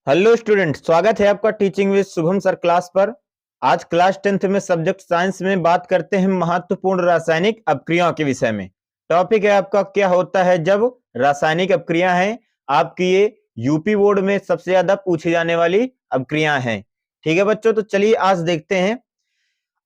Hello student, स्वागत है आपका teaching with Shubham sir class पर। आज क्लास 10th में सब्जेक्ट साइंस में बात करते हैं महत्वपूर्ण रासायनिक अपक्रियाओं के विषय में। टॉपिक है आपका क्या होता है जब रासायनिक अपक्रिया है। आपकी ये यूपी बोर्ड में सबसे ज्यादा पूछी जाने वाली अपक्रिया हैं। ठीक है बच्चों, तो चलिए आज देखते हैं।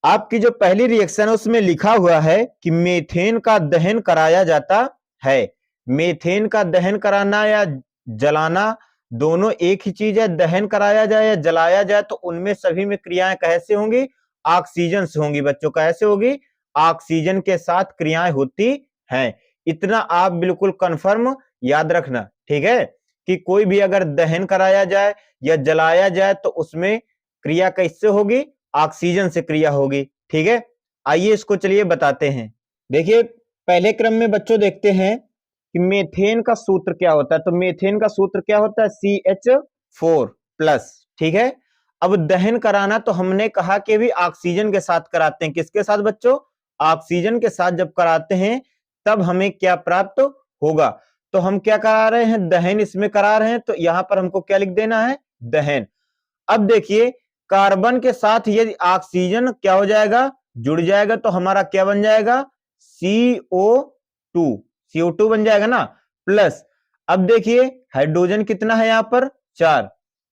आपकी जो पहली रिएक्शन है उसमें लिखा हुआ है कि मीथेन का दहन कराया जाता है। मीथेन का दहन कराना या जलाना दोनों एक ही चीज है। दहन कराया जाए या जलाया जाए तो उनमें सभी में क्रियाएं कैसे होंगी? ऑक्सीजन से होंगी। बच्चों कैसे होगी? ऑक्सीजन के साथ क्रियाएं होती हैं। इतना आप बिल्कुल कंफर्म याद रखना, ठीक है, कि कोई भी अगर दहन कराया जाए या जलाया जाए तो उसमें क्रिया कैसे होगी? ऑक्सीजन से क्रिया होगी। ठीक है, आइए इसको चलिए बताते हैं। देखिए पहले क्रम में बच्चों देखते हैं कि मीथेन का सूत्र क्या होता है। तो मीथेन का सूत्र क्या होता है? CH4+। ठीक है, अब दहन कराना तो हमने कहा कि भी ऑक्सीजन के साथ कराते हैं। किसके साथ बच्चों? ऑक्सीजन के साथ जब कराते हैं तब हमें क्या प्राप्त होगा? तो हम क्या करा रहे हैं? दहन इसमें करा रहे हैं, तो यहां पर हमको क्या लिख देना है? दहन। अब देखिए कार्बन के साथ यदि ऑक्सीजन क्या हो जाएगा? जुड़ जाएगा, तो हमारा क्या बन जाएगा? CO2। CO2 बन जाएगा ना, प्लस अब देखिए हाइड्रोजन कितना है यहां पर? 4।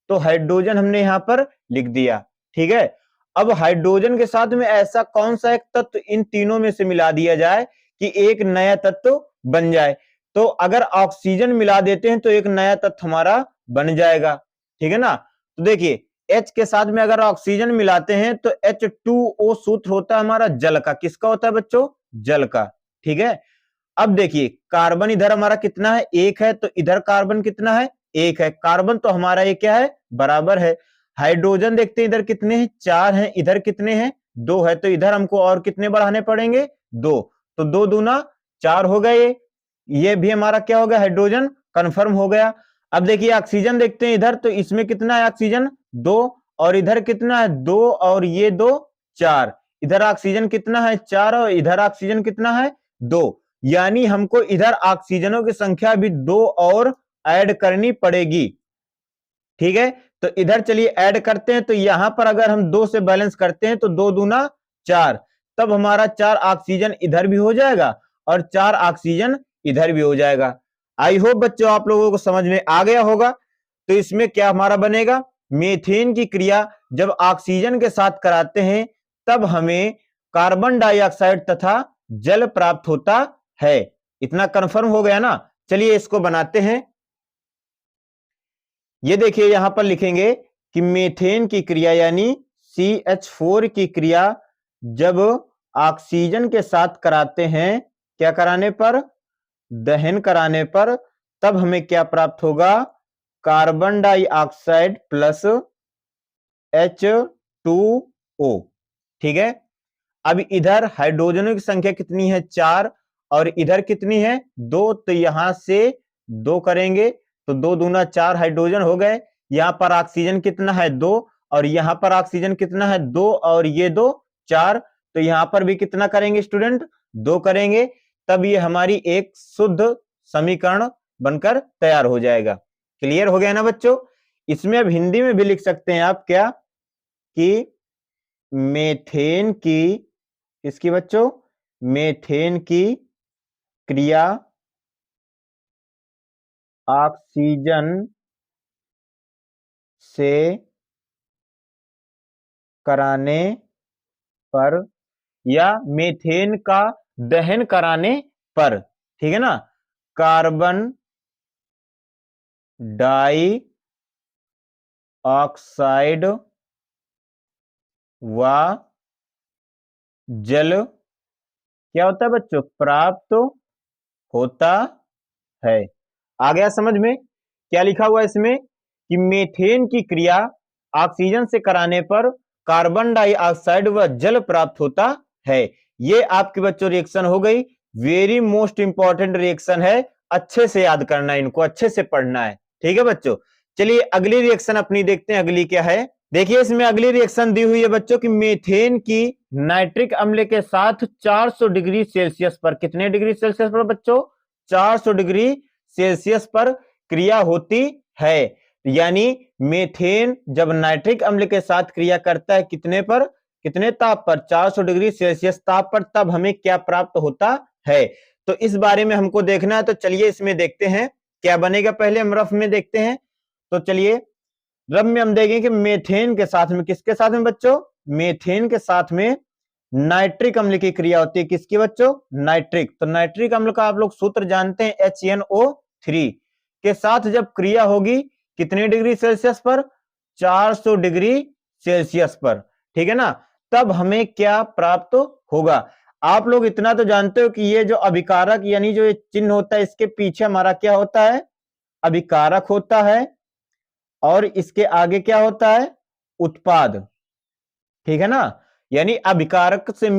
तो हाइड्रोजन हमने यहां पर लिख दिया। ठीक है, अब हाइड्रोजन के साथ में ऐसा कौन सा एक तत्व इन तीनों में से मिला दिया जाए कि एक नया तत्व बन जाए? तो अगर ऑक्सीजन मिला देते हैं तो एक नया तत्व हमारा बन जाएगा। ठीक है ना, तो देखिए H के साथ में अगर ऑक्सीजन मिलाते हैं तो H2O सूत्र होता है हमारा जल का। किसका होता है बच्चों? जल का। ठीक है, अब देखिए कार्बन इधर हमारा कितना है? 1 है, तो इधर कार्बन कितना है? 1 है। कार्बन तो हमारा ये क्या है? बराबर है। हाइड्रोजन देखते हैं इधर कितने हैं? 4 हैं। इधर कितने हैं? 2 है, तो इधर हमको और कितने बढ़ाने पड़ेंगे? 2। तो 2 दूना 4 हो गए। ये भी हमारा क्या हो गया? हाइड्रोजन कंफर्म हो गया। अब देखिए ऑक्सीजन देखते हैं इधर, तो इसमें कितना है ऑक्सीजन? 2। और इधर कितना है? 2 और ये 2 4। इधर ऑक्सीजन कितना है? 4 और इधर ऑक्सीजन कितना है? 2। यानी हमको इधर ऑक्सीजनों की संख्या भी 2 और ऐड करनी पड़ेगी। ठीक है, तो इधर चलिए ऐड करते हैं। तो यहां पर अगर हम 2 से बैलेंस करते हैं तो 2 दूना 4, तब हमारा 4 ऑक्सीजन इधर भी हो जाएगा और 4 ऑक्सीजन इधर भी हो जाएगा। आई होप बच्चों आप लोगों को समझ में आ गया होगा। तो इसमें क्या हमारा बनेगा? मीथेन की क्रिया जब ऑक्सीजन के साथ कराते हैं तब हमें कार्बन डाइऑक्साइड तथा जल प्राप्त होता है। इतना कंफर्म हो गया ना? चलिए इसको बनाते हैं। ये देखिए यहां पर लिखेंगे कि मीथेन की क्रिया यानी CH4 की क्रिया जब ऑक्सीजन के साथ कराते हैं, क्या कराने पर? दहन कराने पर, तब हमें क्या प्राप्त होगा? Carbon dioxide plus H2O। ठीक है, अब इधर हाइड्रोजनों की संख्या कितनी है? 4। और इधर कितनी है? 2। तो यहां से 2 करेंगे तो 2 दूना 4 हाइड्रोजन हो गए। यहां पर ऑक्सीजन कितना है? 2। और यहां पर ऑक्सीजन कितना है? 2 और ये 2 4। तो यहां पर भी कितना करेंगे स्टूडेंट? 2 करेंगे, तब ये हमारी एक शुद्ध समीकरण बनकर तैयार हो जाएगा। क्लियर हो गया ना बच्चों? इसमें अब हिंदी में भी लिख सकते हैं आप क्या कि मीथेन की, इसकी बच्चों, मीथेन की क्रिया ऑक्सीजन से कराने पर या मीथेन का दहन कराने पर, ठीक है ना, कार्बन डाई ऑक्साइड व जल क्या होता है बच्चों? प्राप्त होता है। आ गया समझ में? क्या लिखा हुआ है इसमें कि मीथेन की क्रिया ऑक्सीजन से कराने पर कार्बन डाइऑक्साइड व जल प्राप्त होता है। ये आपके बच्चों रिएक्शन हो गई। वेरी मोस्ट इंपॉर्टेंट रिएक्शन है, अच्छे से याद करना है, इनको अच्छे से पढ़ना है। ठीक है बच्चों, चलिए अगली रिएक्शन अपनी देखते हैं। अगली क्या है? देखिए इसमें अगली रिएक्शन दी हुई है बच्चों कि मीथेन की नाइट्रिक अम्ल के साथ 400 डिग्री सेल्सियस पर, कितने डिग्री सेल्सियस पर बच्चों? 400 डिग्री सेल्सियस पर क्रिया होती है। यानी मेथेन जब नाइट्रिक अम्ल के साथ क्रिया करता है कितने ताप पर, 400 डिग्री सेल्सियस ताप पर, तब हमें क्या प्राप्त होता है। तो इस बारे में हमको देखना है, तो चलिए इसमें देखते हैं क्या बनेगा। पहले हम रफ में देखते हैं। तो चलिए रफ में हम देखेंगे कि मेथेन के साथ में, किसके साथ में बच्चों, मेथेन के साथ में नाइट्रिक अम्ल की क्रिया होती है। किसकी बच्चों, नाइट्रिक। तो नाइट्रिक अम्ल का आप लोग सूत्र जानते हैं, HNO3 के साथ जब क्रिया होगी कितने डिग्री सेल्सियस पर, 400 डिग्री सेल्सियस पर, ठीक है ना। तब हमें क्या प्राप्त होगा। आप लोग इतना तो जानते हो कि ये जो अभिकारक यानी जो ये चिन्ह होता है, इसके पीछे हमारा क्या होता है, अभिकारक होता है, और इसके आगे क्या होता है, उत्पाद, ठीक है ना। यानी अभिकारक से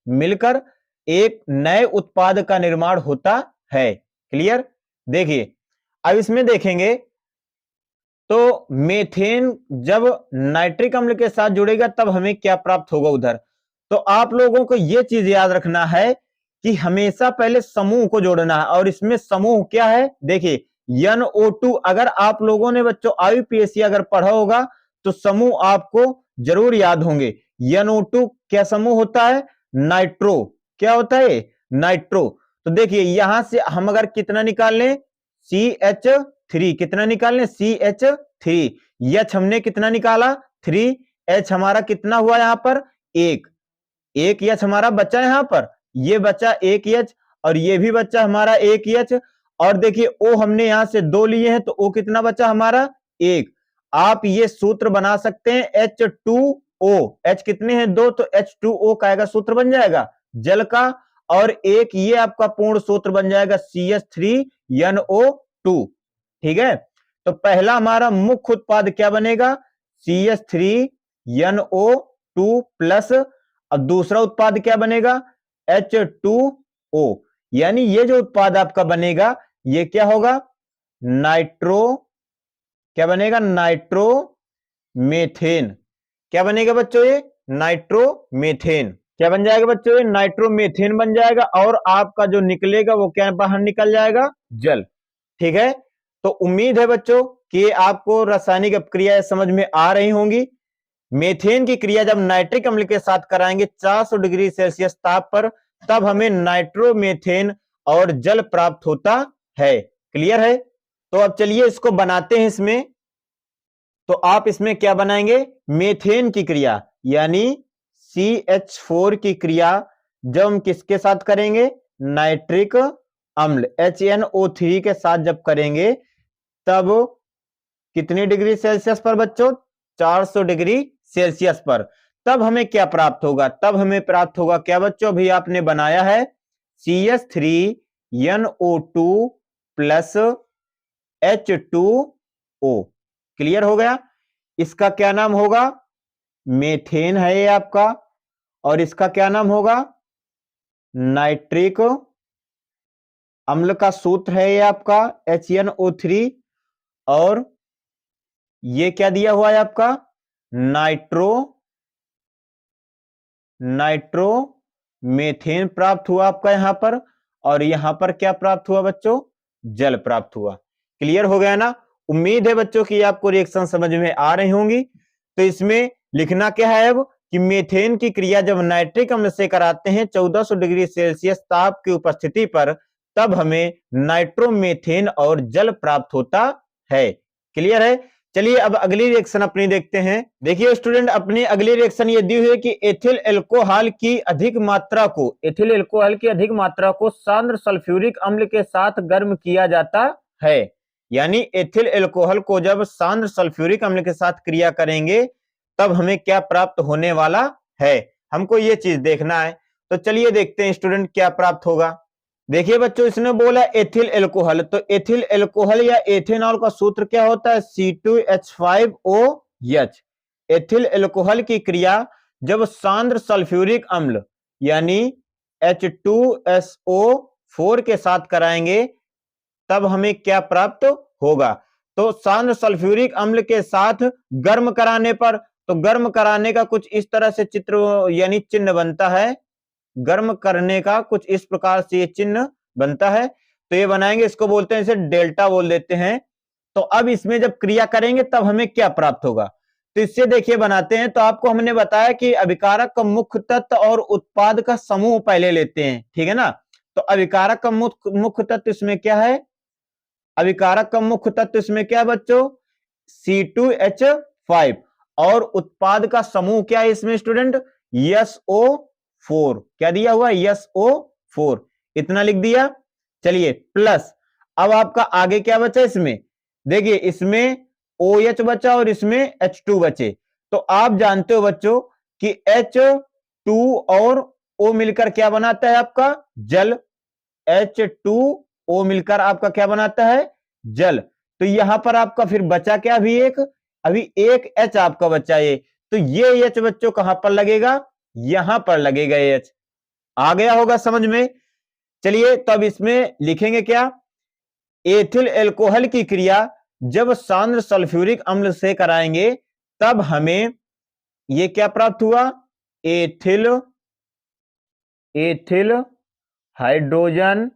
मिलकर एक नए उत्पाद का निर्माण होता है। क्लियर। देखिए अब इसमें देखेंगे तो मेथेन जब नाइट्रिक अम्ल के साथ जुड़ेगा तब हमें क्या प्राप्त होगा उधर। तो आप लोगों को यह चीज याद रखना है कि हमेशा पहले समूह को जोड़ना है, और इसमें समूह क्या है, देखिए NO2। अगर आप लोगों ने बच्चों IUPAC अगर पढ़ा होगा तो समूह आपको जरूर याद होंगे। NO2 क्या समूह होता है, नाइट्रो। क्या होता है, नाइट्रो। तो देखिए यहां से हम अगर कितना निकाल लें, CH3, कितना निकाल लें, CH3। H हमने कितना निकाला, 3, H हमारा कितना हुआ यहां पर, एक H हमारा बचा यहां पर, ये बचा एक H, और ये भी बचा हमारा एक H। और देखिए O हमने यहां से 2 लिए हैं, तो O कितना बचा हमारा, एक। आप ये सूत्र बना सकते हैं H2O, H कितने हैं, 2, तो H2O का सूत्र बन जाएगा जल का, और एक ये आपका पूर्ण सूत्र बन जाएगा CH3NO2, ठीक है। तो पहला हमारा मुख्य उत्पाद क्या बनेगा, CH3NO2 प्लस, अब दूसरा उत्पाद क्या बनेगा, H2O। यानी ये जो उत्पाद आपका बनेगा ये क्या होगा, नाइट्रो, क्या बनेगा, नाइट्रोमेथेन। क्या बनेगा बच्चों, ये नाइट्रोमेथेन। क्या बन जाएगा बच्चों, ये नाइट्रोमेथेन बन जाएगा, और आपका जो निकलेगा वो क्या बाहर निकल जाएगा, जल, ठीक है। तो उम्मीद है बच्चों कि आपको रासायनिक अपक्रिया समझ में आ रही होंगी। मेथेन की क्रिया जब नाइट्रिक अम्ल के साथ कराएंगे 400 डिग्री सेल्सियस ताप पर, तब हमें नाइट्रोमेथेन और जल प्राप्त होता है। क्लियर है। तो अब चलिए इसको बनाते हैं इसमें। तो आप इसमें क्या बनाएंगे, मेथेन की क्रिया यानी CH4 की क्रिया जब हम किसके साथ करेंगे, नाइट्रिक अम्ल HNO3 के साथ जब करेंगे तब कितनी डिग्री सेल्सियस पर बच्चों, 400 डिग्री सेल्सियस पर। तब हमें क्या प्राप्त होगा, तब हमें प्राप्त होगा क्या बच्चों, अभी आपने बनाया है CH3NO2 प्लस H2O। क्लियर हो गया। इसका क्या नाम होगा, मेथेन है ये आपका, और इसका क्या नाम होगा, नाइट्रिक अम्ल का सूत्र है ये आपका HNO3, और ये क्या दिया हुआ है आपका, नाइट्रोमेथेन प्राप्त हुआ आपका यहां पर, और यहां पर क्या प्राप्त हुआ बच्चों, जल प्राप्त हुआ। क्लियर हो गया ना। उम्मीद है बच्चों की आपको रिएक्शन समझ में आ रही होंगी। तो इसमें लिखना क्या है अब कि मेथेन की क्रिया जब नाइट्रिक अम्ल से कराते हैं 1400 डिग्री सेल्सियस ताप की उपस्थिति पर, तब हमें नाइट्रोमेथेन और जल प्राप्त होता है। क्लियर है। चलिए अब अगली रिएक्शन अपनी देखते हैं। देखिए स्टूडेंट, अपनी अगली रिएक्शन ये दी हुई है कि एथिल एल्कोहल की अधिक मात्रा को सांद्र सल्फ्यूरिक अम्ल के साथ गर्म किया जाता है। यानी एथिल एल्कोहल को जब सांद्र सल्फ्यूरिक अम्ल के साथ क्रिया करेंगे तब हमें क्या प्राप्त होने वाला है, हमको ये चीज देखना है। तो चलिए देखते हैं स्टूडेंट क्या प्राप्त होगा। देखिए बच्चों, इसने बोला एथिल एल्कोहल, तो एथिल एल्कोहल या एथेनॉल का सूत्र क्या होता है, C2H5OH। एथिल एल्कोहल की क्रिया जब सांद्र सल्फ्यूरिक अम्ल यानी H2SO4 के साथ कराएंगे तब हमें क्या प्राप्त होगा। तो सांद्र सल्फ्यूरिक अम्ल के साथ गर्म कराने पर, तो गर्म कराने का कुछ इस तरह से चित्र यानी चिन्ह बनता है, गर्म करने का कुछ इस प्रकार से ये चिन्ह बनता है। तो ये बनाएंगे, इसको बोलते हैं, इसे डेल्टा बोल देते हैं। तो अब इसमें जब क्रिया करेंगे तब हमें क्या प्राप्त होगा, तो इससे देखिए बनाते हैं। तो आपको हमने बताया कि अभिकारक का मुख्य तत्व और उत्पाद का समूह पहले लेते हैं, ठीक है ना। तो अभिकारक का मुख्य तत्व इसमें क्या है, अभिकारक का मुख्य तत्व इसमें क्या है बच्चों, C2H5, और उत्पाद का समूह क्या है इसमें स्टूडेंट, SO4। क्या दिया हुआ है, SO4, इतना लिख दिया। चलिए प्लस, अब आपका आगे क्या बचा इसमें, देखिए इसमें OH बचा और इसमें H2 बचे। तो आप जानते हो बच्चों कि H2 और O मिलकर क्या बनाता है आपका जल, H2O मिलकर आपका क्या बनाता है जल। तो यहां पर आपका फिर बचा क्या, अभी एक H आपका बचा ये, तो ये H बच्चों कहां पर लगेगा, यहां पर लगेगा H। आ गया होगा समझ में। चलिए तो अब इसमें लिखेंगे क्या, एथिल एल्कोहल की क्रिया जब सांद्र सल्फ्यूरिक अम्ल से कराएंगे तब हमें ये क्या प्राप्त हुआ, एथिल हाइड्रोजन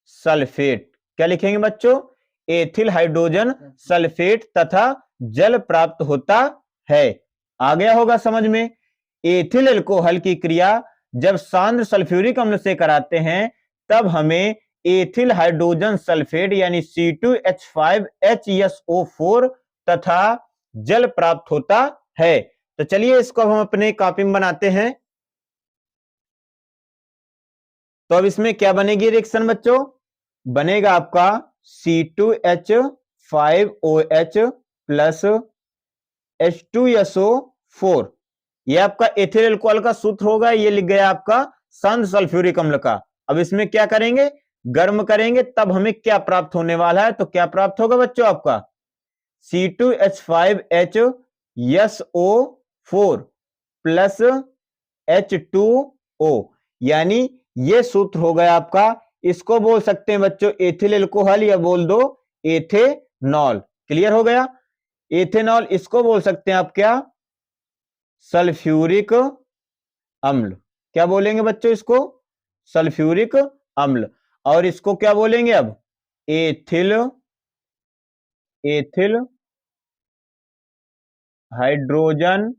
सल्फेट। क्या लिखेंगे बच्चों, एथिल हाइड्रोजन सल्फेट तथा जल प्राप्त होता है। आ गया होगा समझ में। एथिल एल्कोहल की क्रिया जब सांद्र सल्फ्यूरिक अम्ल से कराते हैं तब हमें एथिल हाइड्रोजन सल्फेट यानी C2H5HSO4 तथा जल प्राप्त होता है। तो चलिए इसको हम अपने कॉपी में बनाते हैं। तो अब इसमें क्या बनेगी रिएक्शन बच्चों, बनेगा आपका C2H5OH प्लस H2SO4। ये आपका एथिल एल्कोहल का सूत्र होगा, ये लिख गया आपका सांद्र सल्फ्यूरिक अम्ल का। अब इसमें क्या करेंगे, गर्म करेंगे तब हमें क्या प्राप्त होने वाला है, तो क्या प्राप्त होगा बच्चों आपका C2H5HSO4 प्लस H2O, यानी ये सूत्र हो गया आपका। इसको बोल सकते हैं बच्चों एथिल एल्कोहल या बोल दो एथेनॉल। क्लियर हो गया, एथेनॉल इसको बोल सकते हैं आप क्या, सल्फ्यूरिक अम्ल। क्या बोलेंगे बच्चों इसको, सल्फ्यूरिक अम्ल। और इसको क्या बोलेंगे अब, एथिल हाइड्रोजन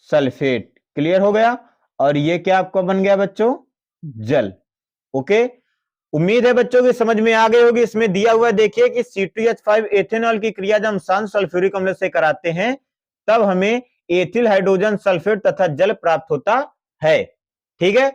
सल्फेट। क्लियर हो गया, और ये क्या आपका बन गया बच्चों जल। ओके, उम्मीद है बच्चों की समझ में आ गई होगी। इसमें दिया हुआ देखिए कि C2H5 एथेनॉल की क्रिया जब हम सांद्र सल्फ्यूरिक अम्ल से कराते हैं तब हमें एथिल हाइड्रोजन सल्फेट तथा जल प्राप्त होता है। ठीक है,